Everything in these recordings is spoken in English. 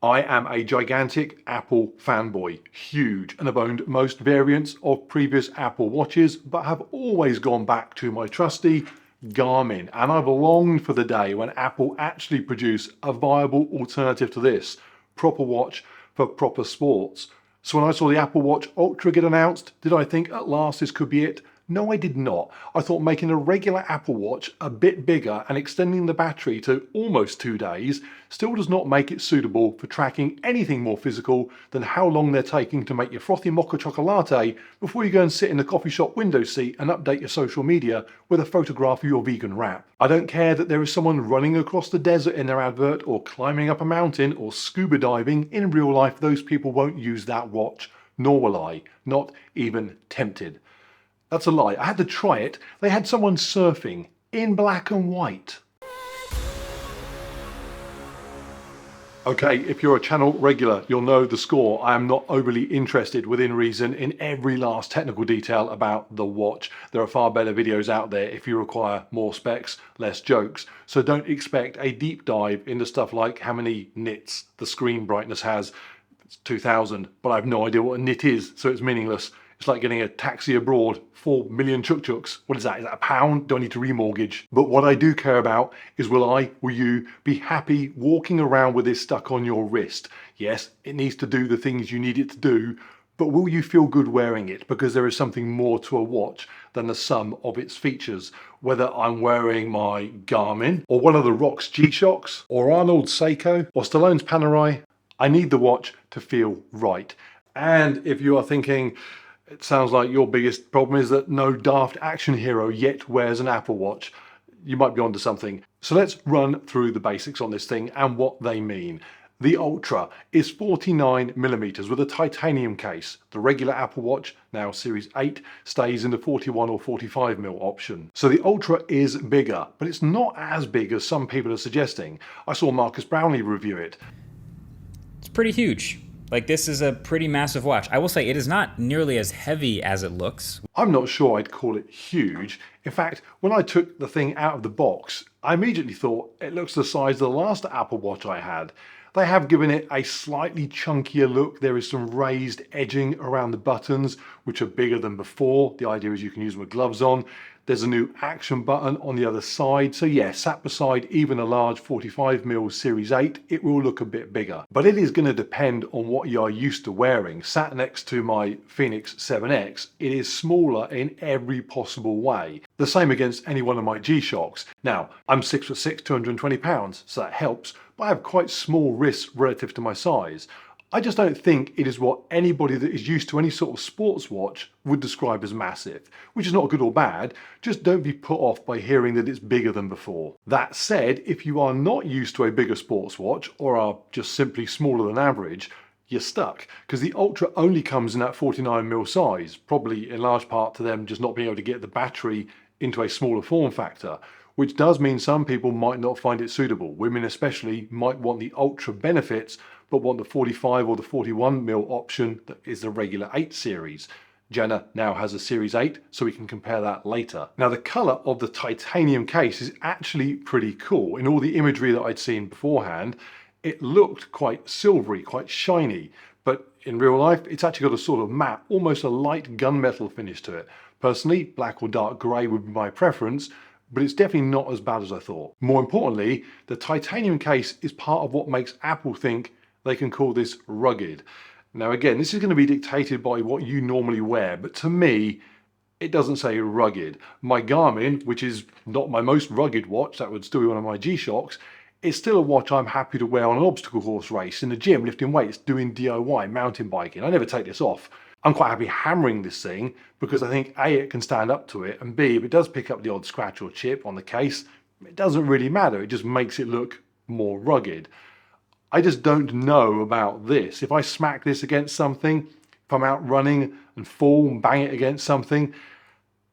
I am a gigantic Apple fanboy, huge, and have owned most variants of previous Apple watches, but have always gone back to my trusty Garmin, and I've longed for the day when Apple actually produce a viable alternative to this, proper watch for proper sports. So when I saw the Apple Watch Ultra get announced, did I think at last this could be it? No, I did not. I thought making a regular Apple Watch a bit bigger and extending the battery to almost 2 days still does not make it suitable for tracking anything more physical than how long they're taking to make your frothy mocha chocolate before you go and sit in the coffee shop window seat and update your social media with a photograph of your vegan wrap. I don't care that there is someone running across the desert in their advert or climbing up a mountain or scuba diving. In real life, those people won't use that watch, nor will I, not even tempted. That's a lie. I had to try it. They had someone surfing in black and white. Okay, if you're a channel regular, you'll know the score. I am not overly interested within reason in every last technical detail about the watch. There are far better videos out there if you require more specs, less jokes. So don't expect a deep dive into stuff like how many nits the screen brightness has. It's 2000, but I have no idea what a nit is, so it's meaningless. It's like getting a taxi abroad, 4 million chuk-chuks. What is that? Is that a pound? Do I need to remortgage? But what I do care about is will you be happy walking around with this stuck on your wrist? Yes, it needs to do the things you need it to do, but will you feel good wearing it? Because there is something more to a watch than the sum of its features. Whether I'm wearing my Garmin, or one of the Rock's G-Shocks, or Arnold's Seiko, or Stallone's Panerai, I need the watch to feel right. And if you are thinking, it sounds like your biggest problem is that no daft action hero yet wears an Apple Watch, you might be onto something. So let's run through the basics on this thing and what they mean. The Ultra is 49mm with a titanium case. The regular Apple Watch, now Series 8, stays in the 41 or 45mm option. So the Ultra is bigger, but it's not as big as some people are suggesting. I saw Marcus Brownlee review it. It's pretty huge. Like, this is a pretty massive watch. I will say it is not nearly as heavy as it looks. I'm not sure I'd call it huge. In fact, when I took the thing out of the box, I immediately thought it looks the size of the last Apple Watch I had. They have given it a slightly chunkier look. There is some raised edging around the buttons, which are bigger than before. The idea is you can use them with gloves on. There's a new action button on the other side. So yeah, sat beside even a large 45mm Series 8, it will look a bit bigger. But it is going to depend on what you are used to wearing. Sat next to my Fenix 7X, it is smaller in every possible way. The same against any one of my G-Shocks. Now, I'm 6'6", 220 pounds, so that helps, but I have quite small wrists relative to my size. I just don't think it is what anybody that is used to any sort of sports watch would describe as massive, which is not good or bad, just don't be put off by hearing that it's bigger than before. That said, if you are not used to a bigger sports watch or are just simply smaller than average, you're stuck, because the Ultra only comes in that 49mm size, probably in large part to them just not being able to get the battery into a smaller form factor, which does mean some people might not find it suitable. Women especially might want the Ultra benefits, but want the 45 or the 41mm option that is the regular 8 series. Jenna now has a Series 8, so we can compare that later. Now, the colour of the titanium case is actually pretty cool. In all the imagery that I'd seen beforehand, it looked quite silvery, quite shiny, but in real life, it's actually got a sort of matte, almost a light gunmetal finish to it. Personally, black or dark grey would be my preference, but it's definitely not as bad as I thought. More importantly, the titanium case is part of what makes Apple think they can call this rugged. Now again, this is going to be dictated by what you normally wear, but to me, it doesn't say rugged. My Garmin, which is not my most rugged watch, that would still be one of my G-Shocks, it's still a watch I'm happy to wear on an obstacle course race, in the gym, lifting weights, doing DIY, mountain biking. I never take this off. I'm quite happy hammering this thing because I think A, it can stand up to it, and B, if it does pick up the odd scratch or chip on the case, it doesn't really matter. It just makes it look more rugged. I just don't know about this. If I smack this against something, if I'm out running and fall and bang it against something,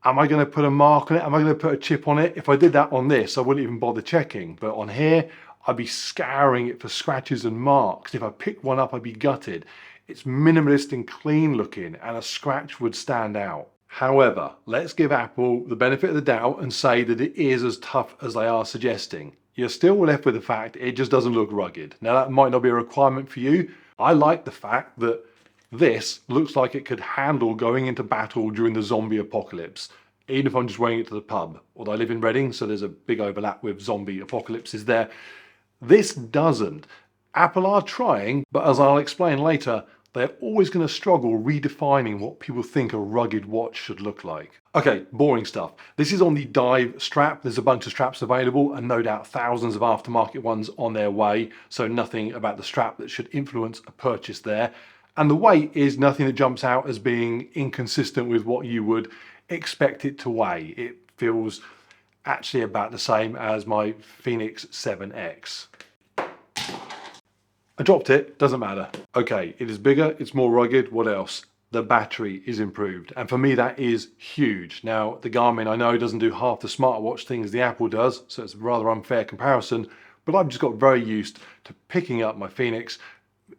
am I going to put a mark on it? Am I going to put a chip on it? If I did that on this, I wouldn't even bother checking. But on here, I'd be scouring it for scratches and marks. If I picked one up, I'd be gutted. It's minimalist and clean looking, and a scratch would stand out. However, let's give Apple the benefit of the doubt and say that it is as tough as they are suggesting. you're still left with the fact it just doesn't look rugged. Now that might not be a requirement for you. I like the fact that this looks like it could handle going into battle during the zombie apocalypse, even if I'm just wearing it to the pub. Although I live in Reading, so there's a big overlap with zombie apocalypses there. This doesn't. Apple are trying, but as I'll explain later, they're always going to struggle redefining what people think a rugged watch should look like. Okay, boring stuff. This is on the Dive strap. There's a bunch of straps available and no doubt thousands of aftermarket ones on their way, so nothing about the strap that should influence a purchase there. And the weight is nothing that jumps out as being inconsistent with what you would expect it to weigh. It feels actually about the same as my Fenix 7X. I dropped it, doesn't matter. Okay, it is bigger, it's more rugged, what else? The battery is improved, and for me that is huge. Now, the Garmin I know doesn't do half the smartwatch things the Apple does, so it's a rather unfair comparison, but I've just got very used to picking up my Fenix,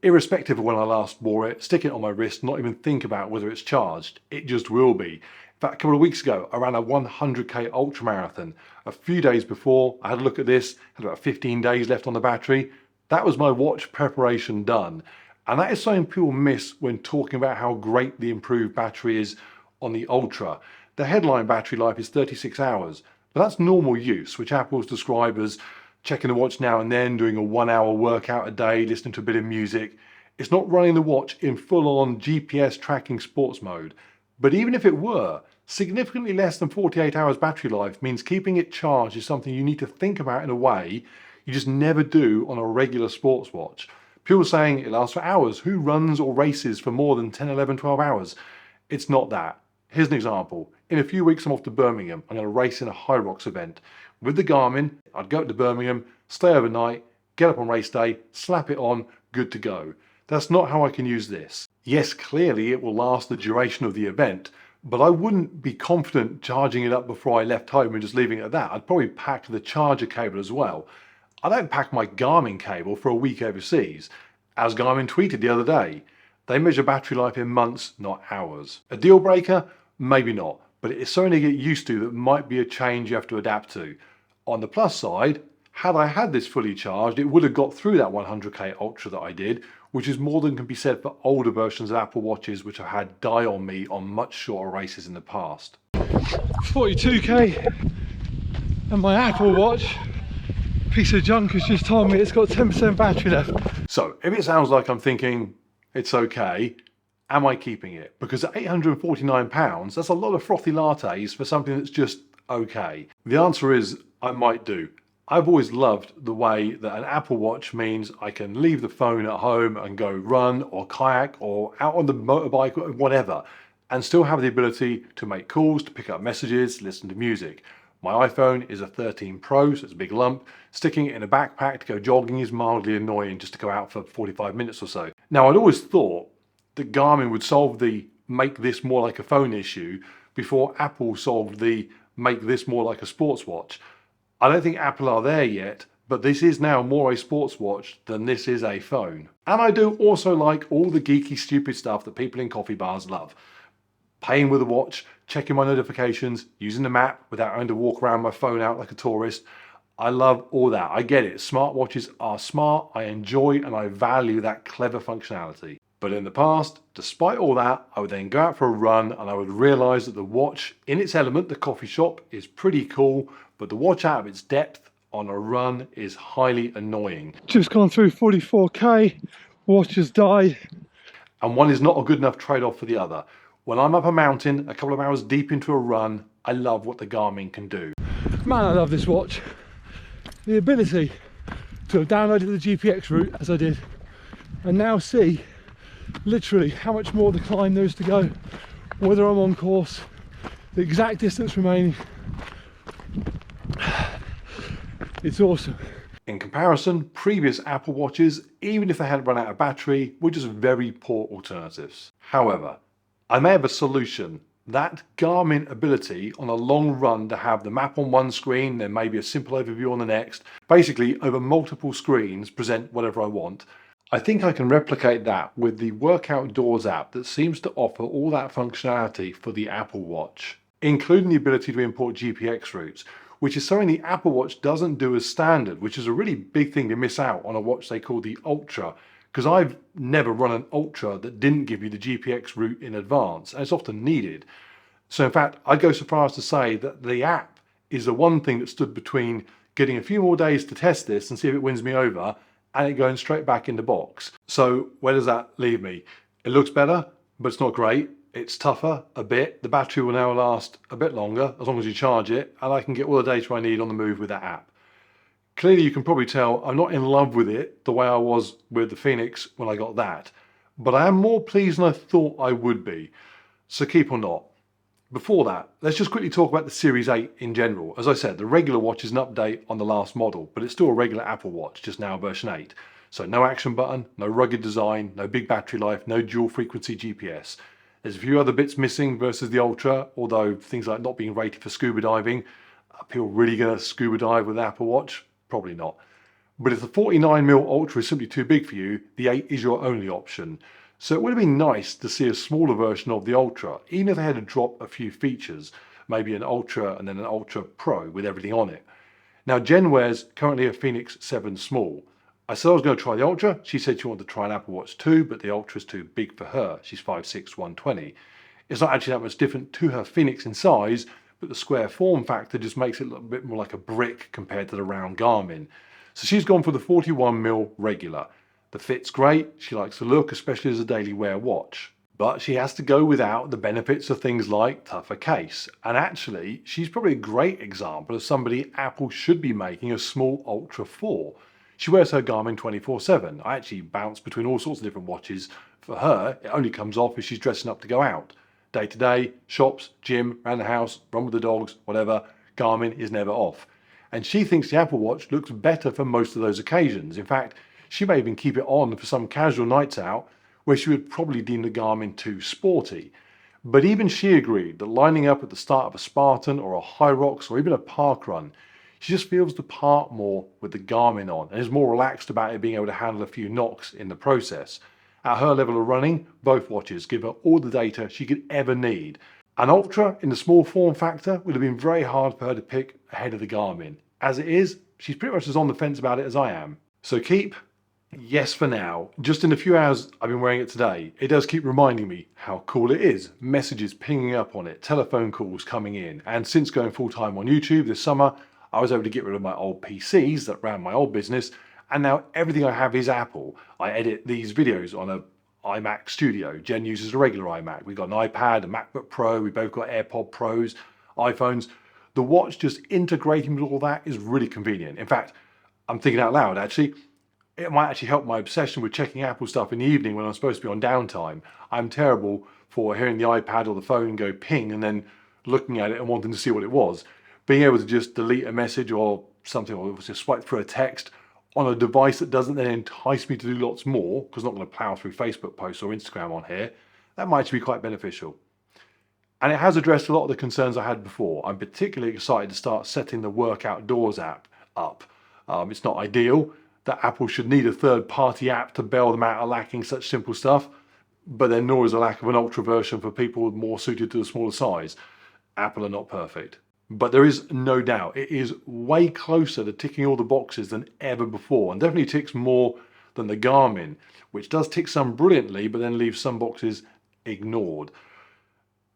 irrespective of when I last wore it, stick it on my wrist, not even think about whether it's charged. It just will be. In fact, a couple of weeks ago, I ran a 100k ultra marathon. A few days before, I had a look at this, had about 15 days left on the battery. That was my watch preparation done. And that is something people miss when talking about how great the improved battery is on the Ultra. The headline battery life is 36 hours, but that's normal use, which Apple's described as checking the watch now and then, doing a 1 hour workout a day, listening to a bit of music. It's not running the watch in full-on GPS tracking sports mode. But even if it were, significantly less than 48 hours battery life means keeping it charged is something you need to think about in a way you just never do on a regular sports watch. People saying it lasts for hours. Who runs or races for more than 10, 11, 12 hours? It's not that. Here's an example. In a few weeks, I'm off to Birmingham. I'm going to race in a high rocks event. With the Garmin, I'd go up to Birmingham, stay overnight, get up on race day, slap it on, good to go. That's not how I can use this. Yes, clearly it will last the duration of the event, but I wouldn't be confident charging it up before I left home and just leaving it at that. I'd probably pack the charger cable as well. I don't pack my Garmin cable for a week overseas. As Garmin tweeted the other day, they measure battery life in months, not hours. A deal breaker? Maybe not, but it is something to get used to that might be a change you have to adapt to. On the plus side, had I had this fully charged, it would have got through that 100k Ultra that I did, which is more than can be said for older versions of Apple Watches which have had die on me on much shorter races in the past. 42k and my Apple Watch, piece of junk, has just told me it's got 10% battery left. So if it sounds like I'm thinking it's okay, am I keeping it? Because at £849, that's a lot of frothy lattes for something that's just okay. The answer is I might do. I've always loved the way that an Apple Watch means I can leave the phone at home and go run or kayak or out on the motorbike or whatever, and still have the ability to make calls, to pick up messages, listen to music. My iPhone is a 13 Pro, so it's a big lump. Sticking it in a backpack to go jogging is mildly annoying just to go out for 45 minutes or so. Now, I'd always thought that Garmin would solve the make this more like a phone issue before Apple solved the make this more like a sports watch. I don't think Apple are there yet, but this is now more a sports watch than this is a phone. And I do also like all the geeky, stupid stuff that people in coffee bars love. Paying with a watch, checking my notifications, using the map without having to walk around my phone out like a tourist. I love all that. I get it. Smartwatches are smart. I enjoy and I value that clever functionality. But in the past, despite all that, I would then go out for a run and I would realize that the watch in its element, the coffee shop, is pretty cool, but the watch out of its depth on a run is highly annoying. Just gone through 44k, watch has died. And one is not a good enough trade-off for the other. When I'm up a mountain, a couple of hours deep into a run, I love what the Garmin can do. Man, I love this watch. The ability to have downloaded the GPX route as I did, and now see literally how much more the climb there is to go, whether I'm on course, the exact distance remaining. It's awesome. In comparison, previous Apple Watches, even if they hadn't run out of battery, were just very poor alternatives. However, I may have a solution. That Garmin ability on a long run to have the map on one screen, then maybe a simple overview on the next, basically over multiple screens present whatever I want. I think I can replicate that with the Work Outdoors app that seems to offer all that functionality for the Apple Watch, including the ability to import GPX routes, which is something the Apple Watch doesn't do as standard, which is a really big thing to miss out on a watch they call the Ultra, because I've never run an Ultra that didn't give you the GPX route in advance, and it's often needed. So in fact, I'd go so far as to say that the app is the one thing that stood between getting a few more days to test this and see if it wins me over, and it going straight back in the box. So where does that leave me? It looks better, but it's not great. It's tougher a bit. The battery will now last a bit longer as long as you charge it, and I can get all the data I need on the move with that app. Clearly you can probably tell I'm not in love with it the way I was with the Fenix when I got that, but I am more pleased than I thought I would be. So keep or not. Before that, let's just quickly talk about the Series 8 in general. As I said, the regular watch is an update on the last model, but it's still a regular Apple Watch, just now version 8. So no action button, no rugged design, no big battery life, no dual frequency GPS. There's a few other bits missing versus the Ultra, although things like not being rated for scuba diving. Are people really going to scuba dive with an Apple Watch? Probably not. But if the 49mm Ultra is simply too big for you, the 8 is your only option. So it would have been nice to see a smaller version of the Ultra, even if they had to drop a few features, maybe an Ultra and then an Ultra Pro with everything on it. Now Jen wears currently a Fenix 7 small. I said I was going to try the Ultra. She said she wanted to try an Apple Watch 2, but the Ultra is too big for her. She's 5'6", 120. It's not actually that much different to her Fenix in size, but the square form factor just makes it look a bit more like a brick compared to the round Garmin. So she's gone for the 41mm regular. The fit's great, she likes the look, especially as a daily wear watch. But she has to go without the benefits of things like tougher case. And actually, she's probably a great example of somebody Apple should be making a small Ultra for. She wears her Garmin 24/7. I actually bounce between all sorts of different watches. For her, it only comes off if she's dressing up to go out. Day to day, shops, gym, around the house, run with the dogs, whatever, Garmin is never off. And she thinks the Apple Watch looks better for most of those occasions. In fact, she may even keep it on for some casual nights out where she would probably deem the Garmin too sporty. But even she agreed that lining up at the start of a Spartan or a High Rocks or even a park run, she just feels the part more with the Garmin on and is more relaxed about it being able to handle a few knocks in the process. At her level of running, both watches give her all the data she could ever need. An Ultra in the small form factor would have been very hard for her to pick ahead of the Garmin. As it is, she's pretty much as on the fence about it as I am. So keep. Yes for now. Just in the few hours I've been wearing it today, it does keep reminding me how cool it is. Messages pinging up on it, telephone calls coming in, and since going full time on YouTube this summer, I was able to get rid of my old PCs that ran my old business, and now everything I have is Apple. I edit these videos on a iMac Studio. Jen uses a regular iMac. We've got an iPad, a MacBook Pro, we both got AirPod Pros, iPhones. The watch just integrating with all that is really convenient. In fact, I'm thinking out loud actually, it might actually help my obsession with checking Apple stuff in the evening when I'm supposed to be on downtime. I'm terrible for hearing the iPad or the phone go ping and then looking at it and wanting to see what it was. Being able to just delete a message or something, or just swipe through a text on a device that doesn't then entice me to do lots more, because I'm not going to plow through Facebook posts or Instagram on here, that might actually be quite beneficial. And it has addressed a lot of the concerns I had before. I'm particularly excited to start setting the Work Outdoors app up. It's not ideal that Apple should need a third-party app to bail them out of lacking such simple stuff, but then nor is a lack of an Ultra version for people more suited to the smaller size. Apple are not perfect. But there is no doubt it is way closer to ticking all the boxes than ever before, and definitely ticks more than the Garmin, which does tick some brilliantly, but then leaves some boxes ignored.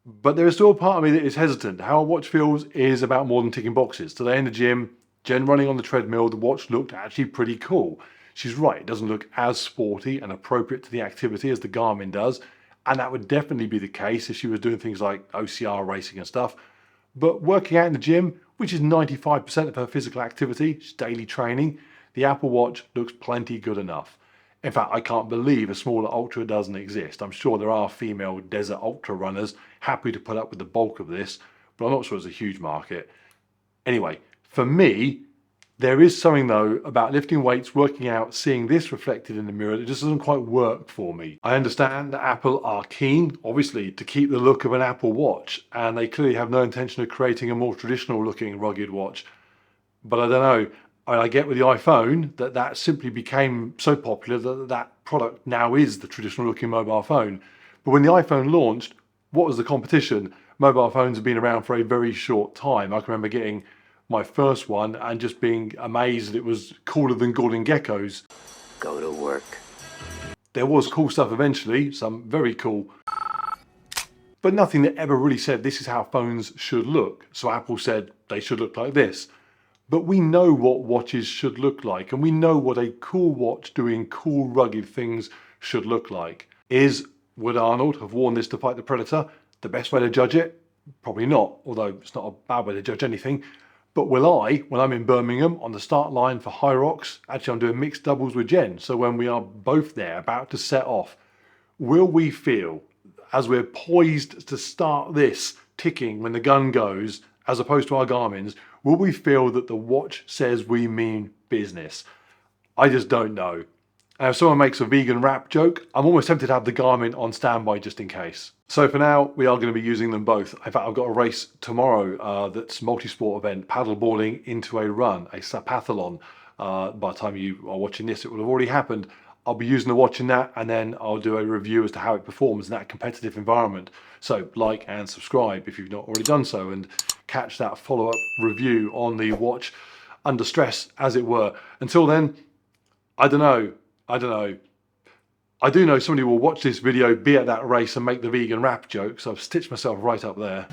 But there is still a part of me that is hesitant. How a watch feels is about more than ticking boxes. Today in the gym, Jen running on the treadmill, the watch looked actually pretty cool. She's right, it doesn't look as sporty and appropriate to the activity as the Garmin does, and that would definitely be the case if she was doing things like OCR racing and stuff. But working out in the gym, which is 95% of her physical activity, she's daily training, the Apple Watch looks plenty good enough. In fact, I can't believe a smaller Ultra doesn't exist. I'm sure there are female desert Ultra runners happy to put up with the bulk of this, but I'm not sure it's a huge market. Anyway, for me, there is something though about lifting weights, working out, seeing this reflected in the mirror that just doesn't quite work for me. I understand that Apple are keen, obviously, to keep the look of an Apple Watch, and they clearly have no intention of creating a more traditional looking rugged watch. But I don't know, I get with the iPhone that simply became so popular that that product now is the traditional looking mobile phone. But when the iPhone launched, what was the competition? Mobile phones have been around for a very short time. I can remember getting my first one and just being amazed that it was cooler than Gordon Gekko's. Go to work. There was cool stuff eventually, some very cool, but nothing that ever really said this is how phones should look. So Apple said they should look like this. But we know what watches should look like, and we know what a cool watch doing cool rugged things should look like. Would Arnold have worn this to fight the Predator? The best way to judge it? Probably not, although it's not a bad way to judge anything. But will I, when I'm in Birmingham on the start line for High Rocks, actually I'm doing mixed doubles with Jen, so when we are both there about to set off, will we feel, as we're poised to start this ticking when the gun goes, as opposed to our Garmin's, will we feel that the watch says we mean business? I just don't know. And if someone makes a vegan wrap joke, I'm almost tempted to have the Garmin on standby just in case. So for now, we are going to be using them both. In fact, I've got a race tomorrow that's multi-sport event, paddleboarding into a run, a sapathlon. By the time you are watching this, it will have already happened. I'll be using the watch in that, and then I'll do a review as to how it performs in that competitive environment. So like and subscribe if you've not already done so, and catch that follow-up review on the watch under stress, as it were. Until then, I don't know. I do know somebody will watch this video, be at that race and make the vegan wrap joke, so I've stitched myself right up there.